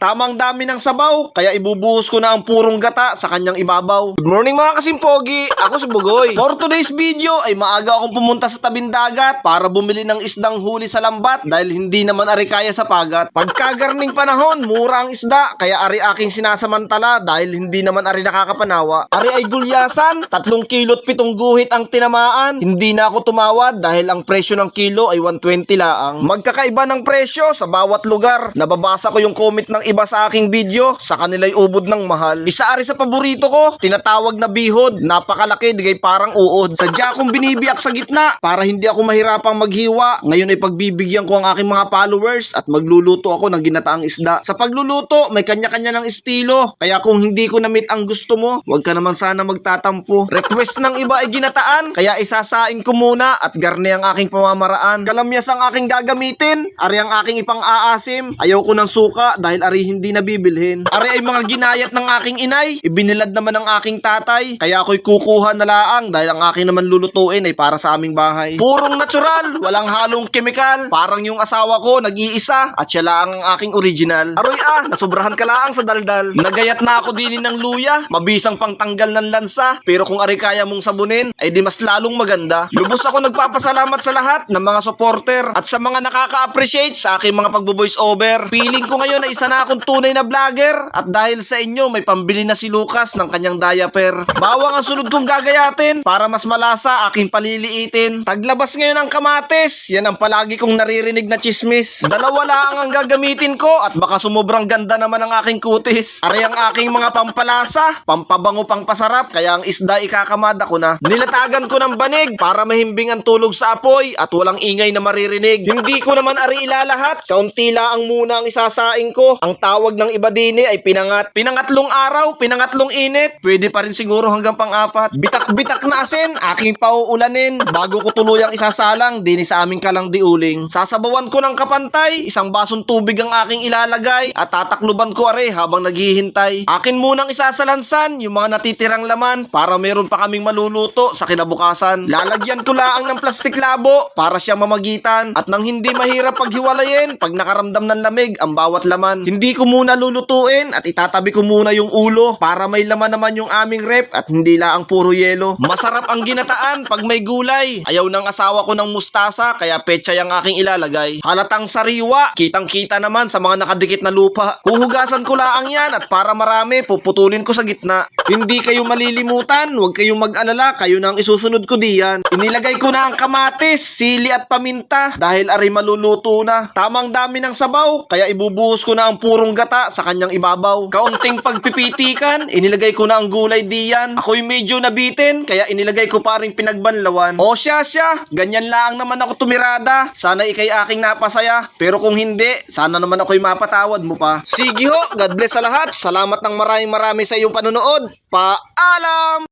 Tamang dami ng sabaw, kaya ibubuhos ko na ang purong gata sa kanyang ibabaw. Good morning mga kasimpogi, ako si Bugoy. For today's video ay maaga akong pumunta sa tabing dagat para bumili ng isdang huli sa lambat dahil hindi naman ari kaya sa pagat. Pagkagarning panahon, mura ang isda, kaya ari aking sinasamantala dahil hindi naman ari nakakapanawa. Ari ay gulyasan, 3 kilo't 7 guhit ang tinamaan. Hindi na ako tumawad dahil ang presyo ng kilo ay 120 laang. Magkakaiba ng presyo sa bawat lugar. Nababasa ko yung comment ng iba sa aking video, sa kanila'y ubod ng mahal. Isa ari sa paborito ko, tinatawag na bihod. Napakalaki, digay parang uod. Sadya akong binibiyak sa gitna para hindi ako mahirapang maghiwa. Ngayon ay pagbibigyan ko ang aking mga followers at magluluto ako ng ginataang isda. Sa pagluluto, may kanya-kanya ng estilo. Kaya kung hindi ko na-meet ang gusto mo, huwag ka naman sana magtatampo. Request ng iba ay ginataan, kaya isasain ko muna at garne ang aking pamamaraan. Kalamyas ang aking gagamitin, ari ang aking ipang-aasim. Ayaw ko ng suka dahil ari hindi nabibilhin. Ari ay mga ginayat ng aking inay, ibinilad naman ng aking tatay, kaya ako'y kukuha na laang dahil ang aking naman lulutuin ay para sa aming bahay. Purong natural, walang halong kemikal, parang yung asawa ko nag-iisa at siya lang ang aking original. Aroy nasubrahan ka laang sa daldal. Nagayat na ako din ng luya, mabisang pangtanggal ng lansa, pero kung ari kaya mong sabunin, ay di mas lalong maganda. Lubos ako nagpapasalamat sa lahat ng mga supporter at sa mga nakaka-appreciate sa aking mga pagbo-voice over. Feeling ko ngayon na isa na akong tunay na vlogger at dahil sa inyo may pambili na si Lucas ng kanyang diaper. Bawang ang sunod kong gagayatin para mas malasa aking paliliitin. Taglabas ngayon ang kamatis, yan ang palagi kong naririnig na chismis. Dalawa lang ang gagamitin ko at baka sumubrang ganda naman ang aking kutis. Ari ang aking mga pampalasa, pampabango pang pasarap, kaya ang isda ikakamada ko na. Nilatagan ko ng banig para mahimbing ang tulog sa apoy at walang ingay na maririnig. Hindi ko naman ari ilalahat, kaunti lang muna ang isasaing ko. Ang tawag ng iba din ay pinangat. Pinangatlong araw, pinangatlong init, pwede pa rin siguro hanggang pang-4. Bitak-bitak na asin, aking pauulanin bago ko tuluyang isasalang din sa aming kalangdi uling. Sasabawan ko ng kapantay, isang basong tubig ang aking ilalagay at tatakluban ko are habang naghihintay. Akin munang isasalansan yung mga natitirang laman para meron pa kaming maluluto sa kinabukasan. Lalagyan ko laang ng plastik labo para siya mamagitan at nang hindi mahirap paghiwalayin pag nakaramdam ng lamig ang bawat laman. Hindi ko muna lulutuin at itatabi ko muna yung ulo para may laman naman yung aming rep at hindi laang puro yelo. Masarap ang ginataan pag may gulay. Ayaw ng asawa ko ng mustasa kaya pechay ang aking ilalagay. Halatang sariwa, kitang-kita naman sa mga nakadikit na lupa. Huhugasan ko laang yan at para marami puputulin ko sa gitna. Hindi kayo malilimutan, huwag kayong mag-alala, kayo na ang isusunod ko diyan. Inilagay ko na ang kamatis, sili at paminta dahil ari maluluto na. Tamang dami ng sabaw, kaya ibubuhos ko na ang purong gata sa kanyang ibabaw. Kaunting pagpipitikan, inilagay ko na ang gulay diyan. Ako'y medyo nabitin, kaya inilagay ko pa ring pinagbanlawan. O siya, ganyan lang naman ako tumirada. Sana ikay aking napasaya, pero kung hindi, sana naman ako'y mapatawad mo pa. Sige ho, God bless sa lahat. Salamat ng marami sa iyong panonood. Paalam!